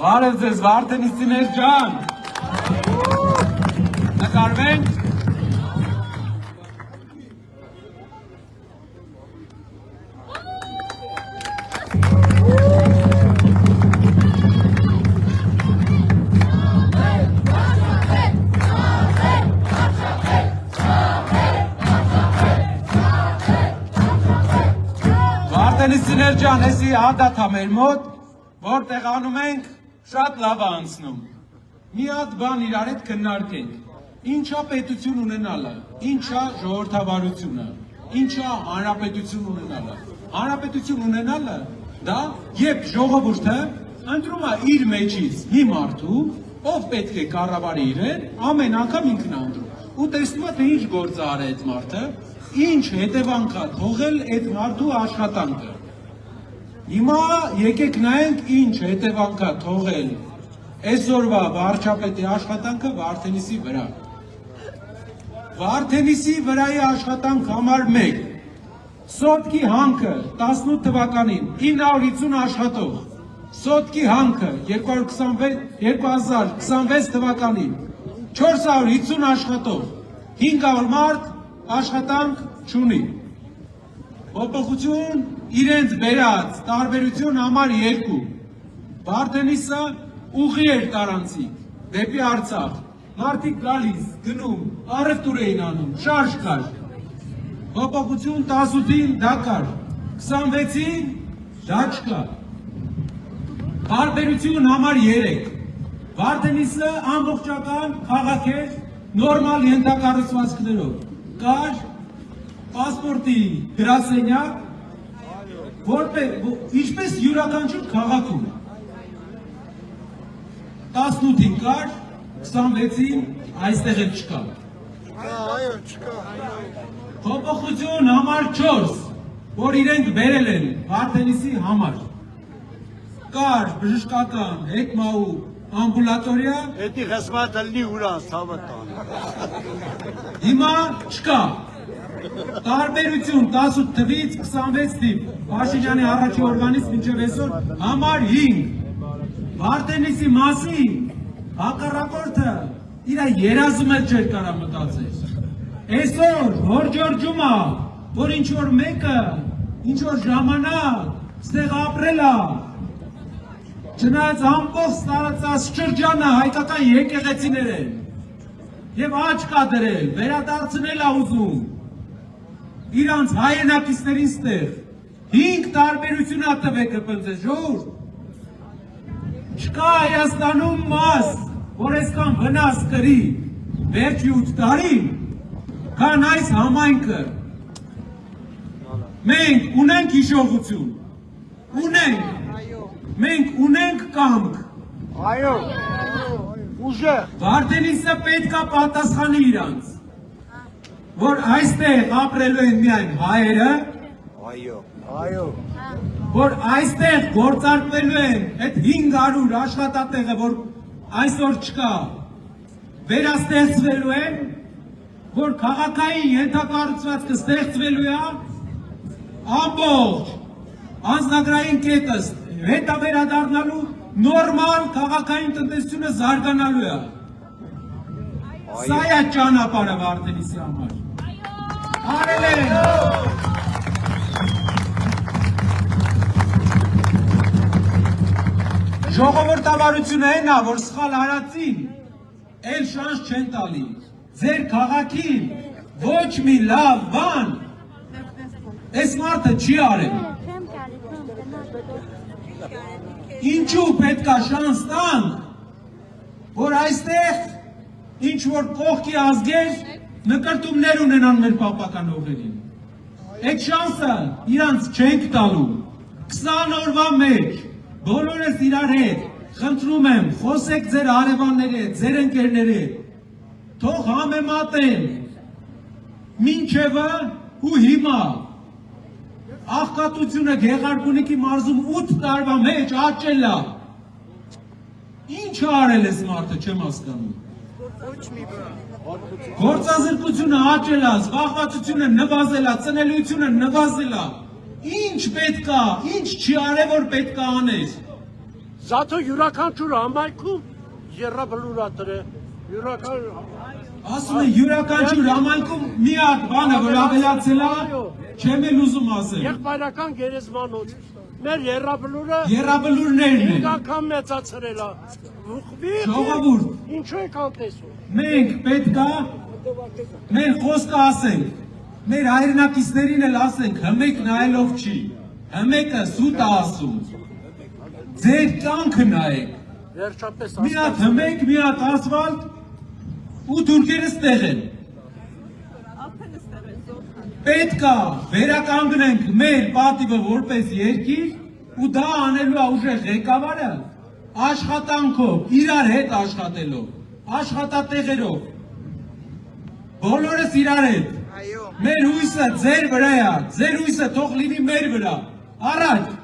Բարև ձեզ Վարդենիսիներ ջան։ Նկարվենք։ Վարդենիսիներ ջան, էսի ադաթա մեր մոտ, որտեղ անում ենք շատ լավ անցնում։ Մի հատ բան իրար հետ քննարկենք։ Ինչա պետություն ունենալը, ինչա ժողովրդավարությունը, ինչա հանրապետություն ունենալը։ Հանրապետություն ունենալը դա երբ ժողովուրդը ընտրում է իր մեջից մի մարդու, ով պետք է կառավարի իրեն, ամեն անգամ ինքն է ընտրում։ Ու տեսնում է թե ինչ գործ է արել այդ մարդը, ինչ հետևանք է թողել այդ մարդու աշխատանքը։ Հիմա եկեք նայենք ինչ հետևանք է թողել այսօրվա վարչապետի աշխատանքը Վարդենիսի վրա։ Վարդենիսի վրայի աշխատանք համար 1 Սոտկի հանքը 18 թվականին 950 աշխատող, Սոտկի հանքը 2026 թվականին 450 աշխատող, 500 մարդ աշխատանք չունի։ Փոփոխություն իրենց բերած տարբերություն համար 2 Վարդենիսը ուղի էր տարանցիկ դեպի Արցախ, մարդիկ գալիս, գնում, առևտուր էին անում, շարժ կար։ Փոփոխություն 18-ին դա կար, 26-ին դա չկա։ Տարբերություն համար 3 Վարդենիսը ամբողջական քաղաք էր նորմալ ենթակառուցվածքներով, կար պասպորտի գրասենյակ, ինչպես յուրաքանչյուր քաղաքում 18-ին կար, 26-ին այստեղ էլ չկա։ Փոփոխություն համար 4, որ իրենք բերել են Վարդենիսի համար։ Կար բժշկական, հետմահու, ամբուլատորիա, Էդի խսմատը լի ուրանց հավատան։ Հիմա չկա։ Տարբերություն 18 թվից 26 թիվ, Փաշինյանի առաջի օրվանից մինչև այսօր համար 5։ Վարդենիսի մասին հակառակորդը իր երազում էլ չէր կարա մտածել։ Այսօր հորջորջում է, որ ինչ-որ մեկը, ինչ-որ ժամանակ ստեղ ապրել է, չնայած ամբողջ տարածած շրջանը հայկական եկեղեցիներ են և աչք ա դրել, վերադարձնել ա ուզում իրանց հայրենակիցներին ստեղ 5 տարբերություն ա տվել կպնձես ժողովուրդ։ Չկա Հայաստանում մաս, որ այսքան վնաս կրի վերջի 8 տարին, քան այս համայնքը։ Մենք ունենք հիշողություն, մենք ունենք կամք։ Այո, ուժեղ։ Վարդենիսը պետք է պատասխանի իրանց, որ այստեղ ապրելու են միայն հայերը, որ այստեղ գործարկվելու են այդ 500 աշխատատեղը, որ այսօր չկա, վերաստեղծվելու են, որ քաղաքային ենթակառուցվածքը ստեղծվելու է, ամբողջ անձնագրային կետը հետավերադառնալու նորմալ քաղաքային տնտեսությունը զարգանալու է։ Սա է ճանապարհը Վարդենիսի համար։ Արել են։ Ժողովրդավարությունը այն է, որ սխալ արածին էլ շանս չեն տալի։ Ձեր քաղաքին ոչ մի լավ բան այս մարդը չի արել։ Ինչու պետք է շանս տանք, որ այստեղ ինչ-որ կողքի ազգեր նկրտումներ ունենան մեր պապական հողերին։ Այդ շանսը իրանց չենք տալու։ 20 օրվա մեջ բոլորս իրար հետ խնդրում եմ, խոսեք ձեր հարևանների հետ, ձեր ընկերների հետ, թող համեմատեն մինչևը ու հիմա աղքատությունը Գեղարքունիքի մարզում 8 տարվա մեջ աճել է։ Ինչ արել ես մարդը, չեմ հասկանում։ Գործազրկությունը աճել է, զբաղվածությունը նվազել է, ծնելիությունը նվազել է։ Ինչ պետք է, ինչ չի արել, որ պետք է անել։ Զաթո յուրաքանչյուր համայնքում երրաբլուրատր է, յուրաքանչյուր Ասում է յուրաքանչյուր համայնքում մի հատ բանը որ ավելացել է, չեմ էլ ուզում ասել։ եղբայրական գերեզմանոց, մեր երրաբլուրը Եռաբլուրներն են։ 5 անգամ մեծացրել է, Ժողովուրդ, ինչու եք անտեսում, մենք պետք է մեր խոսքը ասենք, մեր հայրենակիցներին էլ ասենք, հմեք նայելով չի, հմեկը սուտ է ասում, ձեր կյանքը նայեք, վերջապես մի հատ հմեք, մի հատ ասվալտ ու թուրքերը ստեղ են, պետք է վերականգնենք մեր պատիվը որպես երկիր ու դա անելու է ուժեղ ղեկավարը աշխատանքով, իրար հետ աշխատելով, աշխատատեղերով, բոլորս իրար հետ, մեր հույսը ձեր վրա է, ձեր հույսը թող լինի մեր վրա, առաջ!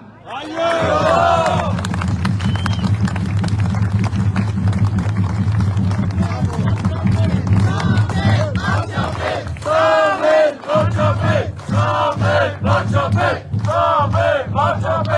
Samet,